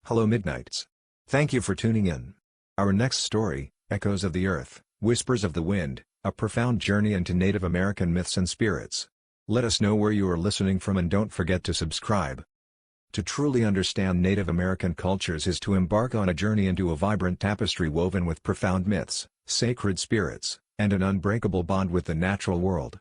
Hello Midnights. Thank you for tuning in. Our next story, Echoes of the Earth, Whispers of the Wind, a profound journey into Native American myths and spirits. Let us know where you are listening from and don't forget to subscribe. To truly understand Native American cultures is to embark on a journey into a vibrant tapestry woven with profound myths, sacred spirits, and an unbreakable bond with the natural world.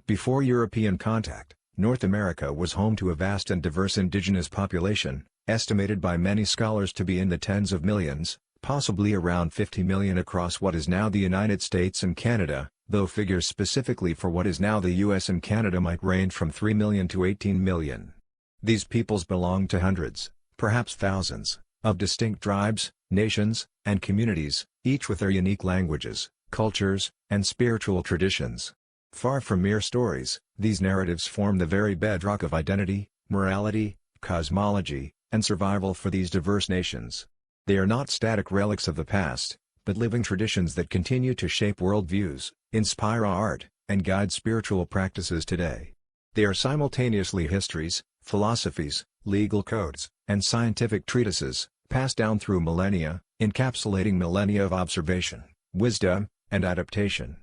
Before European contact, North America was home to a vast and diverse indigenous population, estimated by many scholars to be in the tens of millions, possibly around 50 million across what is now the United States and Canada, though figures specifically for what is now the US and Canada might range from 3 million to 18 million. These peoples belong to hundreds, perhaps thousands, of distinct tribes, nations, and communities, each with their unique languages, cultures, and spiritual traditions. Far from mere stories, these narratives form the very bedrock of identity, morality, cosmology, and survival for these diverse nations. They are not static relics of the past, but living traditions that continue to shape worldviews, inspire art, and guide spiritual practices today. They are simultaneously histories, philosophies, legal codes, and scientific treatises, passed down through millennia, encapsulating millennia of observation, wisdom, and adaptation.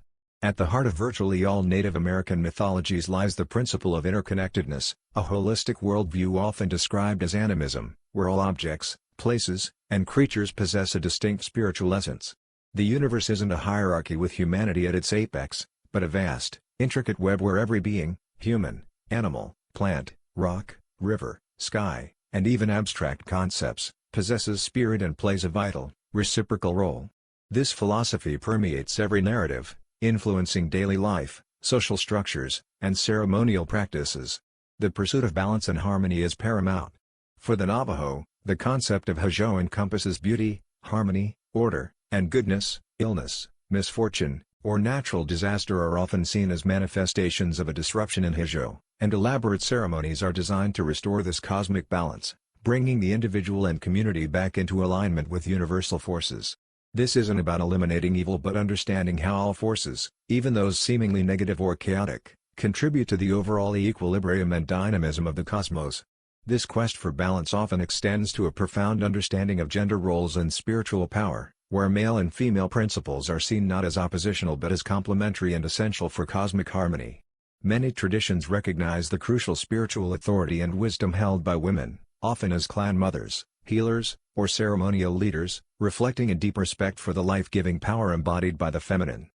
At the heart of virtually all Native American mythologies lies the principle of interconnectedness, a holistic worldview often described as animism, where all objects, places, and creatures possess a distinct spiritual essence. The universe isn't a hierarchy with humanity at its apex, but a vast, intricate web where every being, human, animal, plant, rock, river, sky, and even abstract concepts, possesses spirit and plays a vital, reciprocal role. This philosophy permeates every narrative, influencing daily life, social structures, and ceremonial practices. The pursuit of balance and harmony is paramount. For the Navajo, the concept of Hajo encompasses beauty, harmony, order, and goodness. Illness, misfortune, or natural disaster are often seen as manifestations of a disruption in Hajo, and elaborate ceremonies are designed to restore this cosmic balance, bringing the individual and community back into alignment with universal forces. This isn't about eliminating evil but understanding how all forces, even those seemingly negative or chaotic, contribute to the overall equilibrium and dynamism of the cosmos. This quest for balance often extends to a profound understanding of gender roles and spiritual power, where male and female principles are seen not as oppositional but as complementary and essential for cosmic harmony. Many traditions recognize the crucial spiritual authority and wisdom held by women, often as clan mothers, healers, or ceremonial leaders, reflecting a deep respect for the life-giving power embodied by the feminine.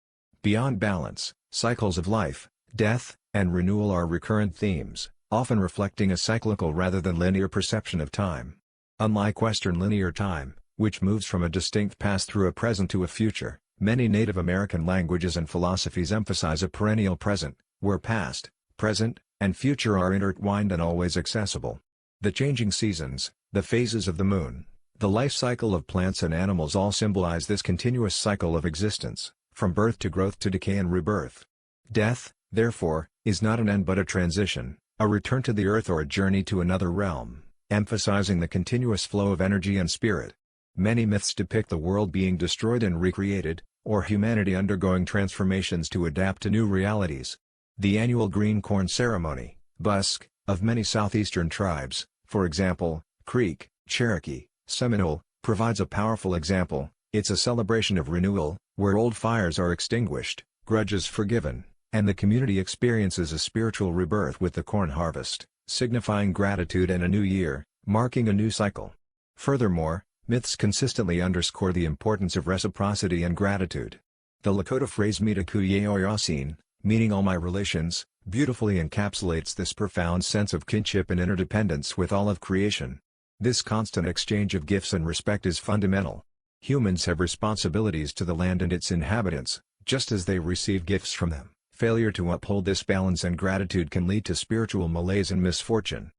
Beyond balance, cycles of life, death, and renewal are recurrent themes, often reflecting a cyclical rather than linear perception of time. Unlike Western linear time, which moves from a distinct past through a present to a future, many Native American languages and philosophies emphasize a perennial present, where past, present, and future are intertwined and always accessible. The changing seasons, the phases of the moon, the life cycle of plants and animals all symbolize this continuous cycle of existence, from birth to growth to decay and rebirth. Death, therefore, is not an end but a transition, a return to the earth or a journey to another realm, emphasizing the continuous flow of energy and spirit. Many myths depict the world being destroyed and recreated, or humanity undergoing transformations to adapt to new realities. The annual green corn ceremony, busk, of many southeastern tribes, for example, Creek, Cherokee, Seminole, provides a powerful example. It's a celebration of renewal, where old fires are extinguished, grudges forgiven, and the community experiences a spiritual rebirth with the corn harvest, signifying gratitude and a new year, marking a new cycle. Furthermore, myths consistently underscore the importance of reciprocity and gratitude. The Lakota phrase Mitakuye, meaning all my relations, beautifully encapsulates this profound sense of kinship and interdependence with all of creation. This constant exchange of gifts and respect is fundamental. Humans have responsibilities to the land and its inhabitants, just as they receive gifts from them. Failure to uphold this balance and gratitude can lead to spiritual malaise and misfortune.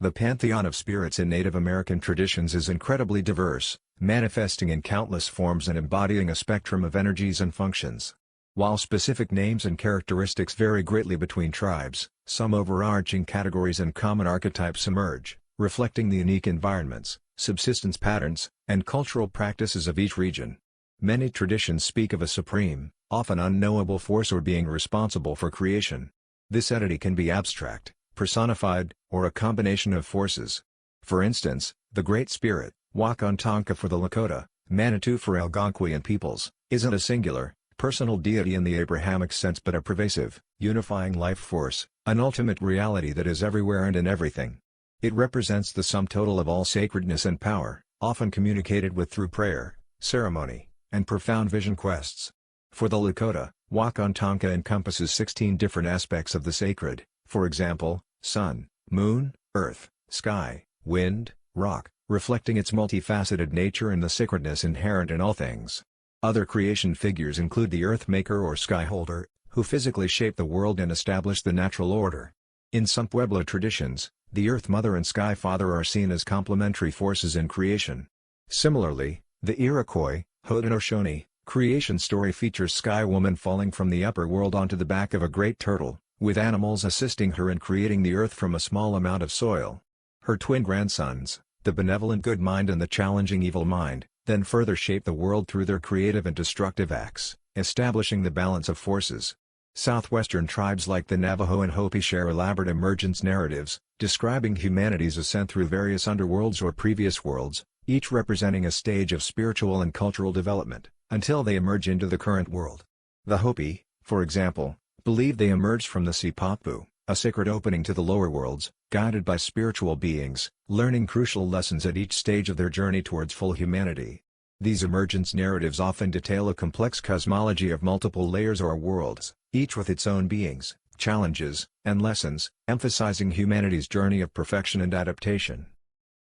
The pantheon of spirits in Native American traditions is incredibly diverse, manifesting in countless forms and embodying a spectrum of energies and functions. While specific names and characteristics vary greatly between tribes, some overarching categories and common archetypes emerge, reflecting the unique environments, subsistence patterns, and cultural practices of each region. Many traditions speak of a supreme, often unknowable force or being responsible for creation. This entity can be abstract, personified, or a combination of forces. For instance, the Great Spirit, Wakantanka for the Lakota, Manitou for Algonquian peoples, isn't a singular, personal deity in the Abrahamic sense but a pervasive, unifying life force, an ultimate reality that is everywhere and in everything. It represents the sum total of all sacredness and power, often communicated with through prayer, ceremony, and profound vision quests. For the Lakota, Wakantanka encompasses 16 different aspects of the sacred, for example, sun, moon, earth, sky, wind, rock, reflecting its multifaceted nature and the sacredness inherent in all things. Other creation figures include the Earth Maker or Sky Holder, who physically shape the world and establish the natural order. In some Pueblo traditions, the Earth Mother and Sky Father are seen as complementary forces in creation. Similarly, the Iroquois, Haudenosaunee, creation story features Sky Woman falling from the upper world onto the back of a great turtle, with animals assisting her in creating the earth from a small amount of soil. Her twin grandsons, the benevolent good mind and the challenging evil mind, then further shape the world through their creative and destructive acts, establishing the balance of forces. Southwestern tribes like the Navajo and Hopi share elaborate emergence narratives, describing humanity's ascent through various underworlds or previous worlds, each representing a stage of spiritual and cultural development, until they emerge into the current world. The Hopi, for example, believe they emerged from the Sipapu, a sacred opening to the lower worlds, guided by spiritual beings, learning crucial lessons at each stage of their journey towards full humanity. These emergence narratives often detail a complex cosmology of multiple layers or worlds, each with its own beings, challenges, and lessons, emphasizing humanity's journey of perfection and adaptation.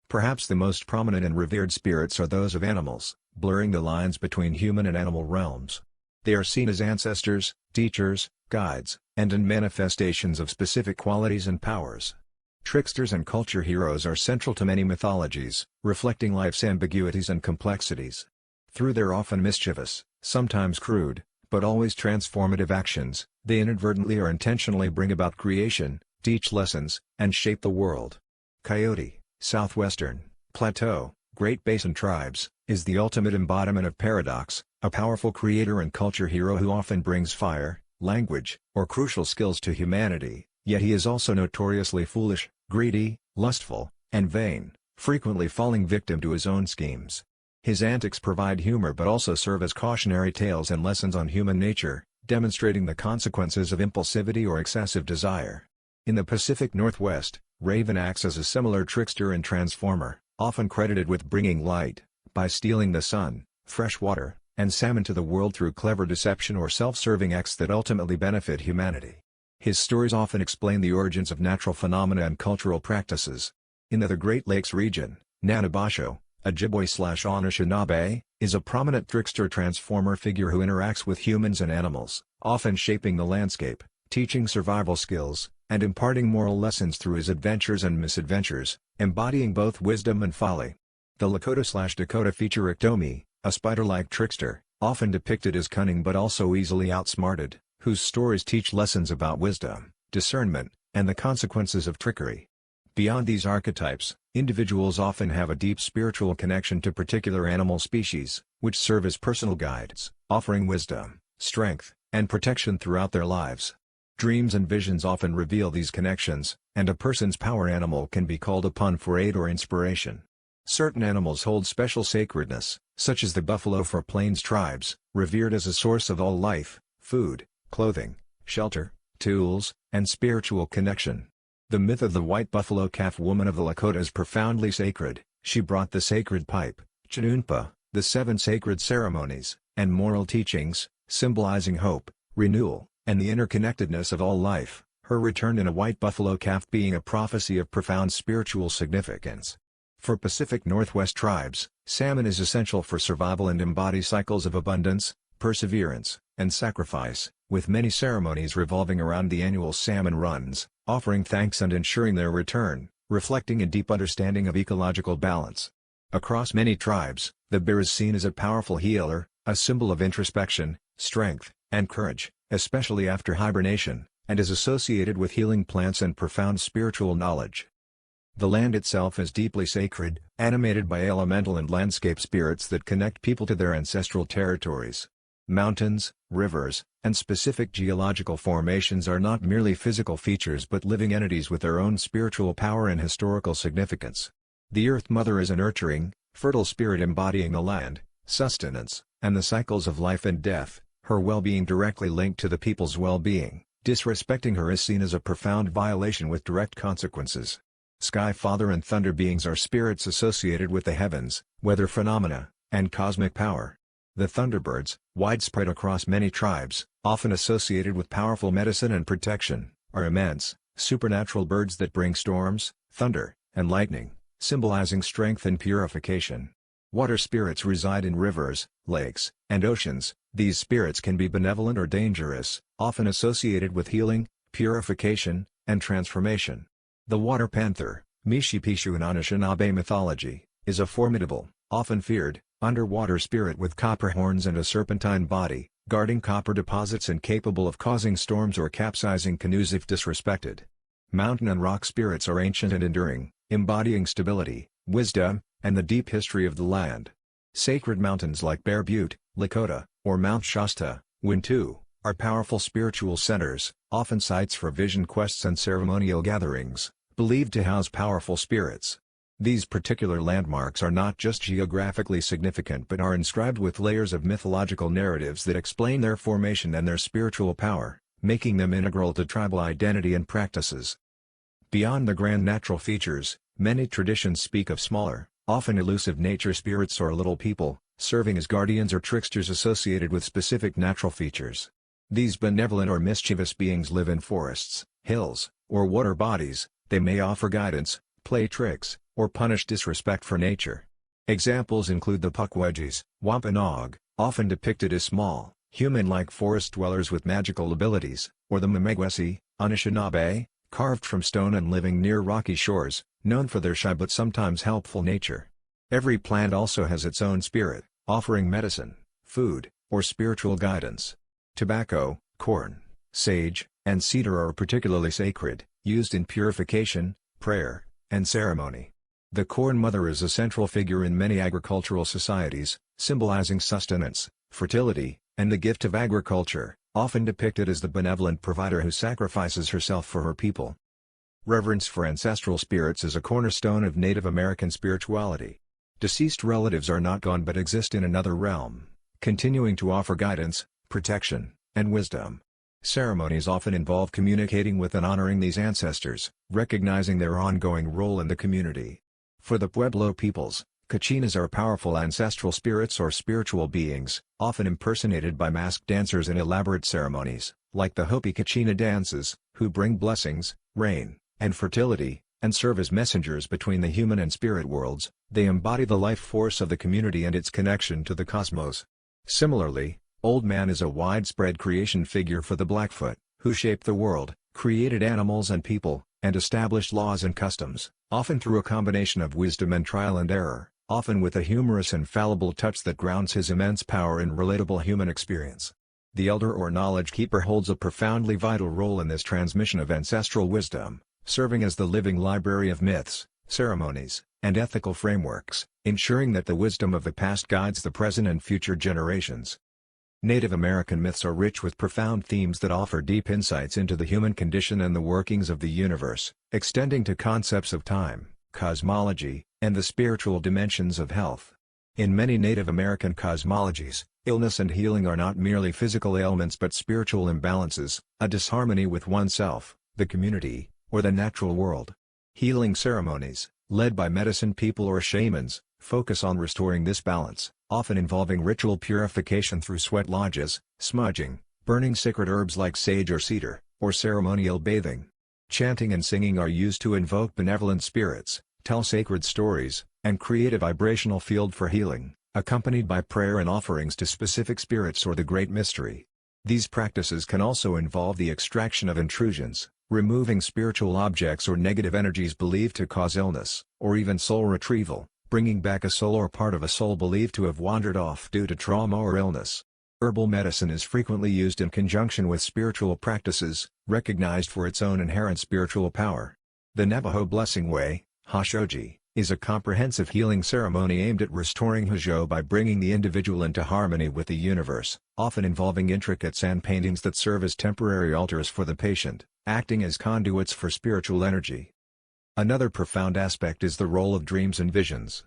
Perhaps the most prominent and revered spirits are those of animals, blurring the lines between human and animal realms. They are seen as ancestors, teachers, guides, and manifestations of specific qualities and powers. Tricksters and culture heroes are central to many mythologies, reflecting life's ambiguities and complexities. Through their often mischievous, sometimes crude, but always transformative actions, they inadvertently or intentionally bring about creation, teach lessons, and shape the world. Coyote, Southwestern, Plateau, Great Basin tribes, is the ultimate embodiment of paradox, a powerful creator and culture hero who often brings fire, language, or crucial skills to humanity, yet he is also notoriously foolish, greedy, lustful, and vain, frequently falling victim to his own schemes. His antics provide humor but also serve as cautionary tales and lessons on human nature, demonstrating the consequences of impulsivity or excessive desire. In the Pacific Northwest, Raven acts as a similar trickster and transformer, often credited with bringing light, by stealing the sun, fresh water, and salmon to the world through clever deception or self-serving acts that ultimately benefit humanity. His stories often explain the origins of natural phenomena and cultural practices. In the Great Lakes region, Nanabasho, Ojibwe/Anishinaabe, is a prominent trickster transformer figure who interacts with humans and animals, often shaping the landscape, teaching survival skills, and imparting moral lessons through his adventures and misadventures, embodying both wisdom and folly. The Lakota/Dakota feature Iktomi, a spider-like trickster, often depicted as cunning but also easily outsmarted, whose stories teach lessons about wisdom, discernment, and the consequences of trickery. Beyond these archetypes, individuals often have a deep spiritual connection to particular animal species, which serve as personal guides, offering wisdom, strength, and protection throughout their lives. Dreams and visions often reveal these connections, and a person's power animal can be called upon for aid or inspiration. Certain animals hold special sacredness, such as the buffalo for Plains tribes, revered as a source of all life, food, clothing, shelter, tools, and spiritual connection. The myth of the white buffalo calf woman of the Lakota is profoundly sacred. She brought the sacred pipe, Chinunpa, the 7 sacred ceremonies, and moral teachings, symbolizing hope, renewal, and the interconnectedness of all life, her return in a white buffalo calf being a prophecy of profound spiritual significance. For Pacific Northwest tribes, salmon is essential for survival and embodies cycles of abundance, perseverance, and sacrifice, with many ceremonies revolving around the annual salmon runs, offering thanks and ensuring their return, reflecting a deep understanding of ecological balance. Across many tribes, the bear is seen as a powerful healer, a symbol of introspection, strength, and courage, especially after hibernation, and is associated with healing plants and profound spiritual knowledge. The land itself is deeply sacred, animated by elemental and landscape spirits that connect people to their ancestral territories. Mountains, rivers, and specific geological formations are not merely physical features but living entities with their own spiritual power and historical significance. The Earth Mother is a nurturing, fertile spirit embodying the land, sustenance, and the cycles of life and death, her well-being directly linked to the people's well-being. Disrespecting her is seen as a profound violation with direct consequences. Sky Father and Thunder beings are spirits associated with the heavens, weather phenomena, and cosmic power. The Thunderbirds, widespread across many tribes, often associated with powerful medicine and protection, are immense, supernatural birds that bring storms, thunder, and lightning, symbolizing strength and purification. Water spirits reside in rivers, lakes, and oceans. These spirits can be benevolent or dangerous, often associated with healing, purification, and transformation. The water panther, Mishipishu in Anishinaabe mythology, is a formidable, often feared, underwater spirit with copper horns and a serpentine body, guarding copper deposits and capable of causing storms or capsizing canoes if disrespected. Mountain and rock spirits are ancient and enduring, embodying stability, wisdom, and the deep history of the land. Sacred mountains like Bear Butte, Lakota, or Mount Shasta, Wintu, are powerful spiritual centers, often sites for vision quests and ceremonial gatherings, believed to house powerful spirits. These particular landmarks are not just geographically significant but are inscribed with layers of mythological narratives that explain their formation and their spiritual power, making them integral to tribal identity and practices. Beyond the grand natural features, many traditions speak of smaller, often elusive nature spirits or little people, serving as guardians or tricksters associated with specific natural features. These benevolent or mischievous beings live in forests, hills, or water bodies. They may offer guidance, play tricks, or punish disrespect for nature. Examples include the Pukwudgies, Wampanoag, often depicted as small, human-like forest dwellers with magical abilities, or the Mamegwesi, Anishinaabe, carved from stone and living near rocky shores, known for their shy but sometimes helpful nature. Every plant also has its own spirit, offering medicine, food, or spiritual guidance. Tobacco, corn, sage, and cedar are particularly sacred, used in purification, prayer, and ceremony. The Corn Mother is a central figure in many agricultural societies, symbolizing sustenance, fertility, and the gift of agriculture, often depicted as the benevolent provider who sacrifices herself for her people. Reverence for ancestral spirits is a cornerstone of Native American spirituality. Deceased relatives are not gone but exist in another realm, continuing to offer guidance, protection, and wisdom. Ceremonies often involve communicating with and honoring these ancestors, recognizing their ongoing role in the community. For the Pueblo peoples, Kachinas are powerful ancestral spirits or spiritual beings, often impersonated by masked dancers in elaborate ceremonies, like the Hopi Kachina dances, who bring blessings, rain, and fertility, and serve as messengers between the human and spirit worlds. They embody the life force of the community and its connection to the cosmos. Similarly, Old Man is a widespread creation figure for the Blackfoot, who shaped the world, created animals and people, and established laws and customs, often through a combination of wisdom and trial and error, often with a humorous and fallible touch that grounds his immense power in relatable human experience. The elder or knowledge keeper holds a profoundly vital role in this transmission of ancestral wisdom, serving as the living library of myths, ceremonies, and ethical frameworks, ensuring that the wisdom of the past guides the present and future generations. Native American myths are rich with profound themes that offer deep insights into the human condition and the workings of the universe, extending to concepts of time, cosmology, and the spiritual dimensions of health. In many Native American cosmologies, illness and healing are not merely physical ailments but spiritual imbalances, a disharmony with oneself, the community, or the natural world. Healing ceremonies, led by medicine people or shamans, focus on restoring this balance, often involving ritual purification through sweat lodges, smudging, burning sacred herbs like sage or cedar, or ceremonial bathing. Chanting and singing are used to invoke benevolent spirits, tell sacred stories, and create a vibrational field for healing, accompanied by prayer and offerings to specific spirits or the Great Mystery. These practices can also involve the extraction of intrusions, removing spiritual objects or negative energies believed to cause illness, or even soul retrieval, bringing back a soul or part of a soul believed to have wandered off due to trauma or illness. Herbal medicine is frequently used in conjunction with spiritual practices, recognized for its own inherent spiritual power. The Navajo Blessing Way, Hashoji, is a comprehensive healing ceremony aimed at restoring Hajo by bringing the individual into harmony with the universe, often involving intricate sand paintings that serve as temporary altars for the patient, acting as conduits for spiritual energy. Another profound aspect is the role of dreams and visions.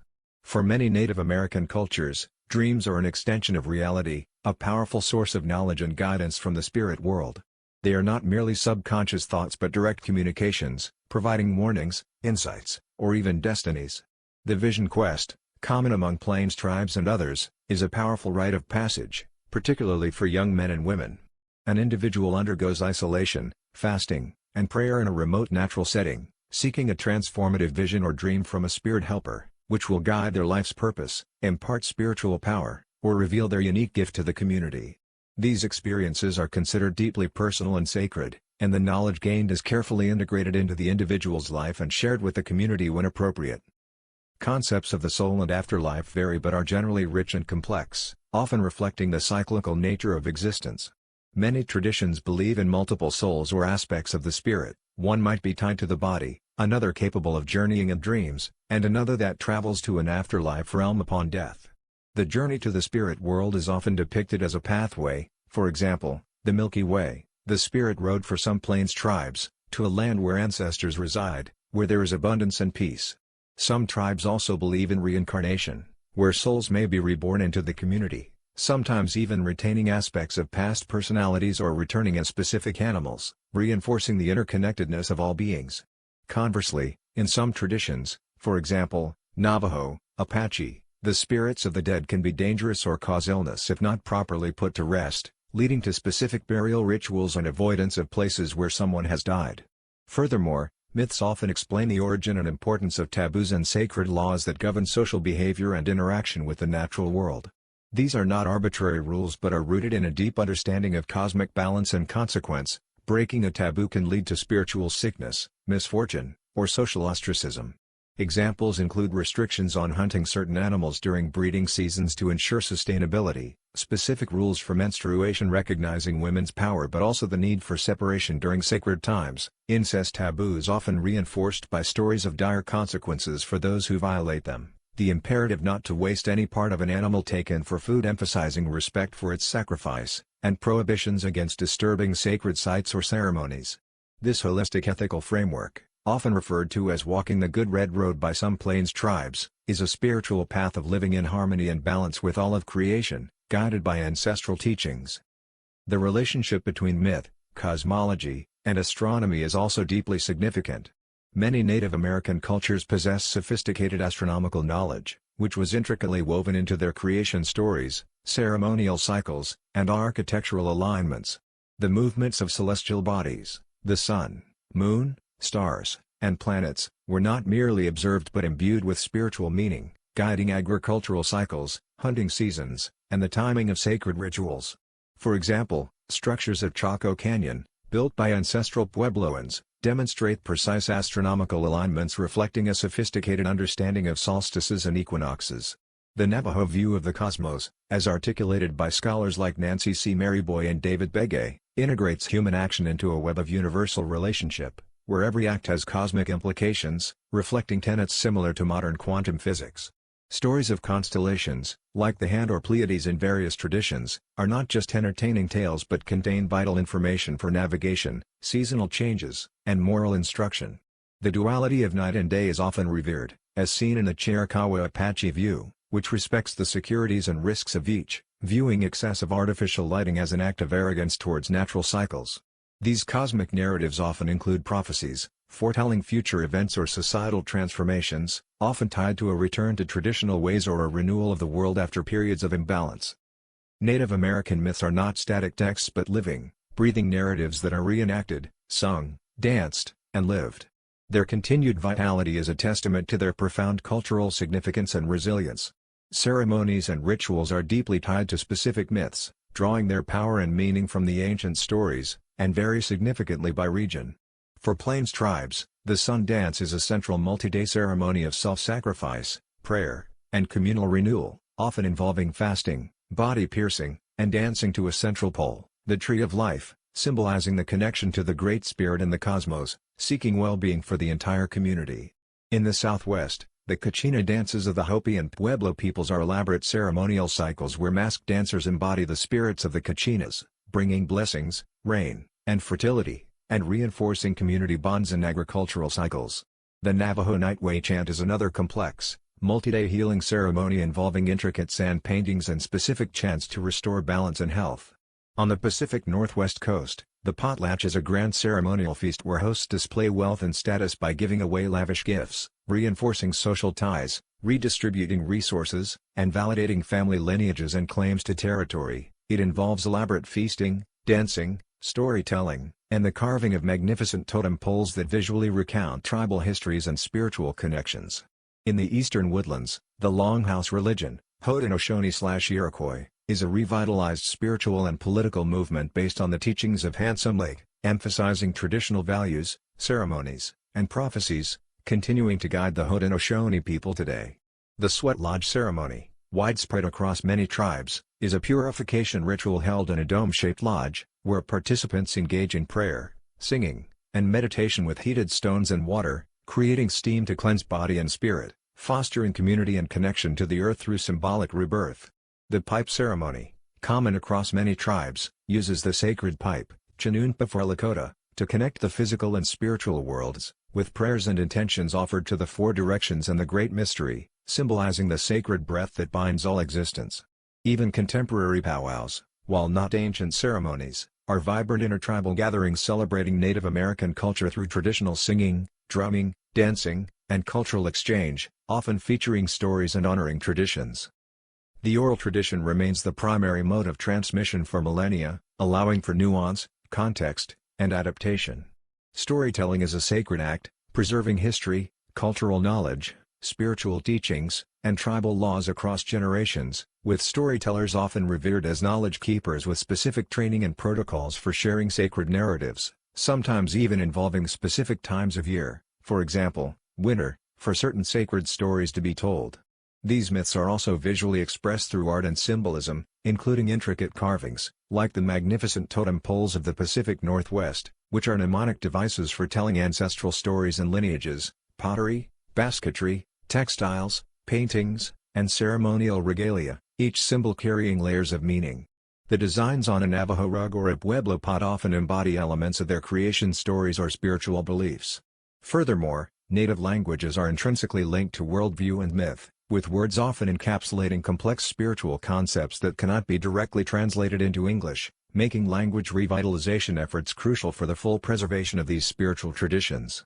For many Native American cultures, dreams are an extension of reality, a powerful source of knowledge and guidance from the spirit world. They are not merely subconscious thoughts but direct communications, providing warnings, insights, or even destinies. The vision quest, common among Plains tribes and others, is a powerful rite of passage, particularly for young men and women. An individual undergoes isolation, fasting, and prayer in a remote natural setting, seeking a transformative vision or dream from a spirit helper, which will guide their life's purpose, impart spiritual power, or reveal their unique gift to the community. These experiences are considered deeply personal and sacred, and the knowledge gained is carefully integrated into the individual's life and shared with the community when appropriate. Concepts of the soul and afterlife vary but are generally rich and complex, often reflecting the cyclical nature of existence. Many traditions believe in multiple souls or aspects of the spirit. One might be tied to the body, another capable of journeying in dreams, and another that travels to an afterlife realm upon death. The journey to the spirit world is often depicted as a pathway, for example, the Milky Way, the spirit road for some Plains tribes, to a land where ancestors reside, where there is abundance and peace. Some tribes also believe in reincarnation, where souls may be reborn into the community, sometimes even retaining aspects of past personalities or returning as specific animals, reinforcing the interconnectedness of all beings. Conversely, in some traditions, for example, Navajo, Apache, the spirits of the dead can be dangerous or cause illness if not properly put to rest, leading to specific burial rituals and avoidance of places where someone has died. Furthermore, myths often explain the origin and importance of taboos and sacred laws that govern social behavior and interaction with the natural world. These are not arbitrary rules but are rooted in a deep understanding of cosmic balance and consequence. Breaking a taboo can lead to spiritual sickness, misfortune, or social ostracism. Examples include restrictions on hunting certain animals during breeding seasons to ensure sustainability, specific rules for menstruation recognizing women's power but also the need for separation during sacred times, incest taboos often reinforced by stories of dire consequences for those who violate them, the imperative not to waste any part of an animal taken for food emphasizing respect for its sacrifice, and prohibitions against disturbing sacred sites or ceremonies. This holistic ethical framework, often referred to as walking the good red road by some Plains tribes, is a spiritual path of living in harmony and balance with all of creation, guided by ancestral teachings. The relationship between myth, cosmology, and astronomy is also deeply significant. Many Native American cultures possess sophisticated astronomical knowledge, which was intricately woven into their creation stories, ceremonial cycles, and architectural alignments. The movements of celestial bodies, the sun, moon, stars, and planets, were not merely observed but imbued with spiritual meaning, guiding agricultural cycles, hunting seasons, and the timing of sacred rituals. For example, structures of Chaco Canyon, built by ancestral Puebloans, demonstrate precise astronomical alignments reflecting a sophisticated understanding of solstices and equinoxes. The Navajo view of the cosmos, as articulated by scholars like Nancy C. Maryboy and David Begay, integrates human action into a web of universal relationship, where every act has cosmic implications, reflecting tenets similar to modern quantum physics. Stories of constellations, like the Hand or Pleiades in various traditions, are not just entertaining tales but contain vital information for navigation, seasonal changes, and moral instruction. The duality of night and day is often revered, as seen in the Chiricahua Apache view, which respects the securities and risks of each, viewing excessive artificial lighting as an act of arrogance towards natural cycles. These cosmic narratives often include prophecies, foretelling future events or societal transformations, often tied to a return to traditional ways or a renewal of the world after periods of imbalance. Native American myths are not static texts but living, breathing narratives that are reenacted, sung, danced, and lived. Their continued vitality is a testament to their profound cultural significance and resilience. Ceremonies and rituals are deeply tied to specific myths, drawing their power and meaning from the ancient stories, and vary significantly by region. For Plains tribes, the sun dance is a central multi-day ceremony of self-sacrifice, prayer, and communal renewal, often involving fasting, body piercing, and dancing to a central pole, the Tree of Life, symbolizing the connection to the Great Spirit and the cosmos, seeking well-being for the entire community. In the Southwest, the Kachina dances of the Hopi and Pueblo peoples are elaborate ceremonial cycles where masked dancers embody the spirits of the Kachinas, bringing blessings, rain, and fertility, and reinforcing community bonds and agricultural cycles. The Navajo Nightway chant is another complex, multi-day healing ceremony involving intricate sand paintings and specific chants to restore balance and health. On the Pacific Northwest coast, the Potlatch is a grand ceremonial feast where hosts display wealth and status by giving away lavish gifts, reinforcing social ties, redistributing resources, and validating family lineages and claims to territory. It involves elaborate feasting, dancing, storytelling, and the carving of magnificent totem poles that visually recount tribal histories and spiritual connections. In the eastern woodlands, the Longhouse religion, Haudenosaunee/Iroquois, is a revitalized spiritual and political movement based on the teachings of Handsome Lake, emphasizing traditional values, ceremonies, and prophecies, continuing to guide the Haudenosaunee people today. The Sweat Lodge ceremony, widespread across many tribes, is a purification ritual held in a dome-shaped lodge, where participants engage in prayer, singing, and meditation with heated stones and water, creating steam to cleanse body and spirit, fostering community and connection to the earth through symbolic rebirth. The pipe ceremony, common across many tribes, uses the sacred pipe, Chinunpa Lakota, to connect the physical and spiritual worlds, with prayers and intentions offered to the four directions and the Great Mystery, symbolizing the sacred breath that binds all existence. Even contemporary powwows, while not ancient ceremonies, are vibrant intertribal gatherings celebrating Native American culture through traditional singing, drumming, dancing, and cultural exchange, often featuring stories and honoring traditions. The oral tradition remains the primary mode of transmission for millennia, allowing for nuance, context, and adaptation. Storytelling is a sacred act, preserving history, cultural knowledge, spiritual teachings, and tribal laws across generations, with storytellers often revered as knowledge keepers with specific training and protocols for sharing sacred narratives, sometimes even involving specific times of year, for example, winter, for certain sacred stories to be told. These myths are also visually expressed through art and symbolism, including intricate carvings, like the magnificent totem poles of the Pacific Northwest, which are mnemonic devices for telling ancestral stories and lineages, pottery, basketry, textiles, paintings, and ceremonial regalia, each symbol carrying layers of meaning. The designs on a Navajo rug or a Pueblo pot often embody elements of their creation stories or spiritual beliefs. Furthermore, native languages are intrinsically linked to worldview and myth, with words often encapsulating complex spiritual concepts that cannot be directly translated into English, making language revitalization efforts crucial for the full preservation of these spiritual traditions.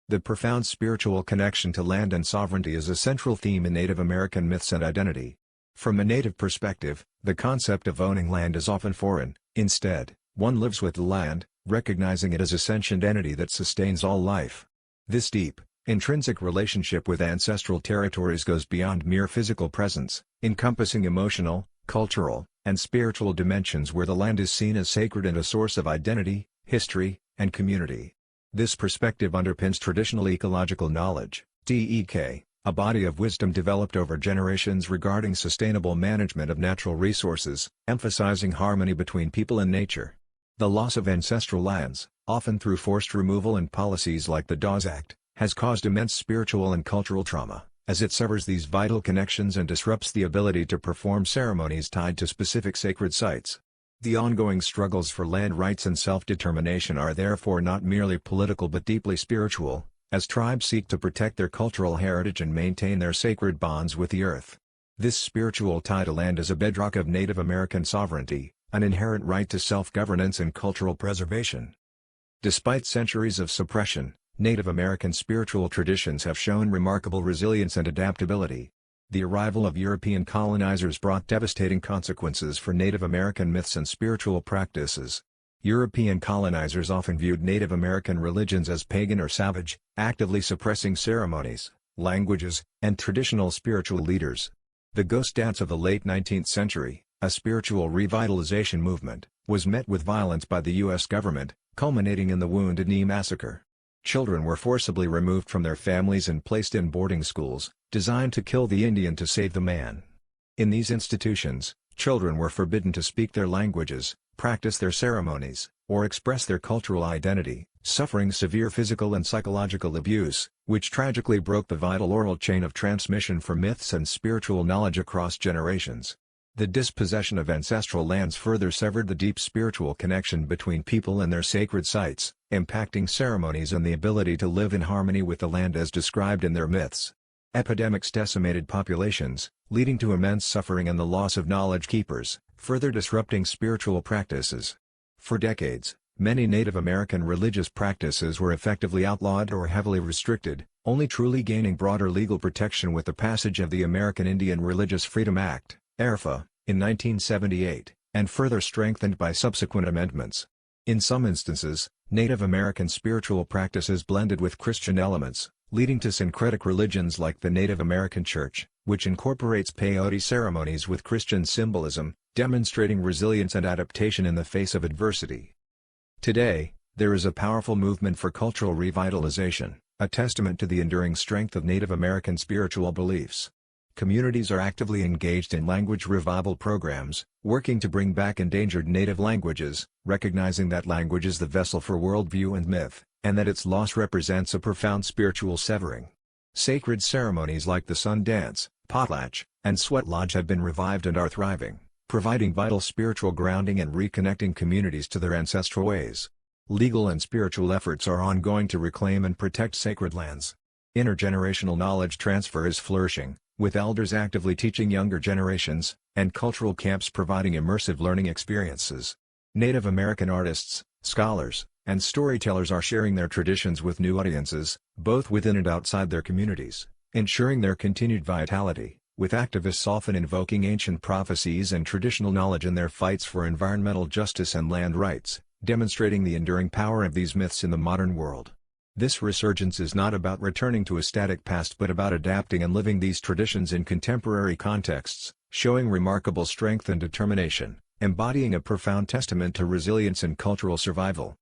The profound spiritual connection to land and sovereignty is a central theme in Native American myths and identity. From a Native perspective, the concept of owning land is often foreign. Instead, one lives with the land, recognizing it as a sentient entity that sustains all life. This deep, intrinsic relationship with ancestral territories goes beyond mere physical presence, encompassing emotional, cultural, and spiritual dimensions where the land is seen as sacred and a source of identity, history, and community. This perspective underpins traditional ecological knowledge, TEK, a body of wisdom developed over generations regarding sustainable management of natural resources, emphasizing harmony between people and nature. The loss of ancestral lands, often through forced removal and policies like the Dawes Act, has caused immense spiritual and cultural trauma, as it severs these vital connections and disrupts the ability to perform ceremonies tied to specific sacred sites. The ongoing struggles for land rights and self-determination are therefore not merely political but deeply spiritual, as tribes seek to protect their cultural heritage and maintain their sacred bonds with the earth. This spiritual tie to land is a bedrock of Native American sovereignty, an inherent right to self-governance and cultural preservation. Despite centuries of suppression, Native American spiritual traditions have shown remarkable resilience and adaptability. The arrival of European colonizers brought devastating consequences for Native American myths and spiritual practices. European colonizers often viewed Native American religions as pagan or savage, actively suppressing ceremonies, languages, and traditional spiritual leaders. The ghost dance of the late 19th century, a spiritual revitalization movement, was met with violence by the U.S. government, culminating in the Wounded Knee Massacre. Children were forcibly removed from their families and placed in boarding schools, designed to kill the Indian to save the man. In these institutions, children were forbidden to speak their languages, practice their ceremonies, or express their cultural identity, suffering severe physical and psychological abuse, which tragically broke the vital oral chain of transmission for myths and spiritual knowledge across generations. The dispossession of ancestral lands further severed the deep spiritual connection between people and their sacred sites, impacting ceremonies and the ability to live in harmony with the land as described in their myths. Epidemics decimated populations, leading to immense suffering and the loss of knowledge keepers, further disrupting spiritual practices. For decades, many Native American religious practices were effectively outlawed or heavily restricted, only truly gaining broader legal protection with the passage of the American Indian Religious Freedom Act, ARFA, in 1978, and further strengthened by subsequent amendments. In some instances, Native American spiritual practices blended with Christian elements, leading to syncretic religions like the Native American Church, which incorporates peyote ceremonies with Christian symbolism, demonstrating resilience and adaptation in the face of adversity. Today, there is a powerful movement for cultural revitalization, a testament to the enduring strength of Native American spiritual beliefs. Communities are actively engaged in language revival programs, working to bring back endangered native languages, recognizing that language is the vessel for worldview and myth, and that its loss represents a profound spiritual severing. Sacred ceremonies like the Sun Dance, Potlatch, and Sweat Lodge have been revived and are thriving, providing vital spiritual grounding and reconnecting communities to their ancestral ways. Legal and spiritual efforts are ongoing to reclaim and protect sacred lands. Intergenerational knowledge transfer is flourishing, with elders actively teaching younger generations, and cultural camps providing immersive learning experiences. Native American artists, scholars, and storytellers are sharing their traditions with new audiences, both within and outside their communities, ensuring their continued vitality, with activists often invoking ancient prophecies and traditional knowledge in their fights for environmental justice and land rights, demonstrating the enduring power of these myths in the modern world. This resurgence is not about returning to a static past but about adapting and living these traditions in contemporary contexts, showing remarkable strength and determination, embodying a profound testament to resilience and cultural survival.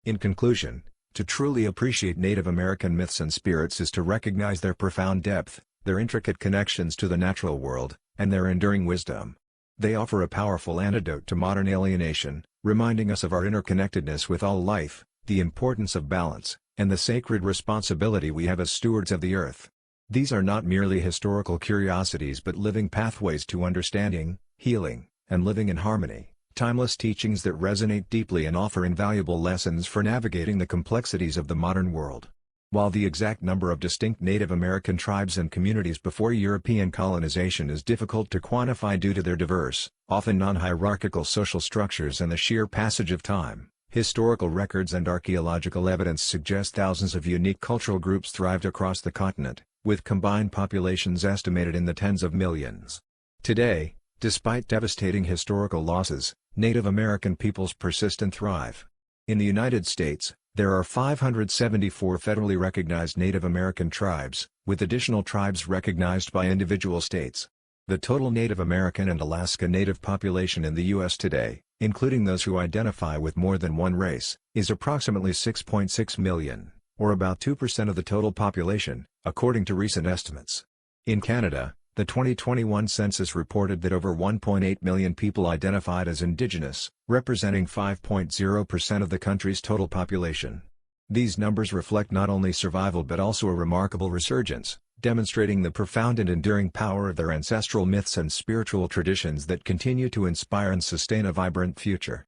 In conclusion, to truly appreciate Native American myths and spirits is to recognize their profound depth, their intricate connections to the natural world, and their enduring wisdom. They offer a powerful antidote to modern alienation, reminding us of our interconnectedness with all life, the importance of balance, and the sacred responsibility we have as stewards of the earth. These are not merely historical curiosities but living pathways to understanding, healing, and living in harmony, timeless teachings that resonate deeply and offer invaluable lessons for navigating the complexities of the modern world. While the exact number of distinct Native American tribes and communities before European colonization is difficult to quantify due to their diverse, often non-hierarchical social structures and the sheer passage of time, historical records and archaeological evidence suggest thousands of unique cultural groups thrived across the continent, with combined populations estimated in the tens of millions. Today, despite devastating historical losses, Native American peoples persist and thrive. In the United States, there are 574 federally recognized Native American tribes, with additional tribes recognized by individual states. The total Native American and Alaska Native population in the U.S. today, including those who identify with more than one race, is approximately 6.6 million, or about 2% of the total population, according to recent estimates. In Canada, the 2021 census reported that over 1.8 million people identified as Indigenous, representing 5.0% of the country's total population. These numbers reflect not only survival but also a remarkable resurgence, demonstrating the profound and enduring power of their ancestral myths and spiritual traditions that continue to inspire and sustain a vibrant future.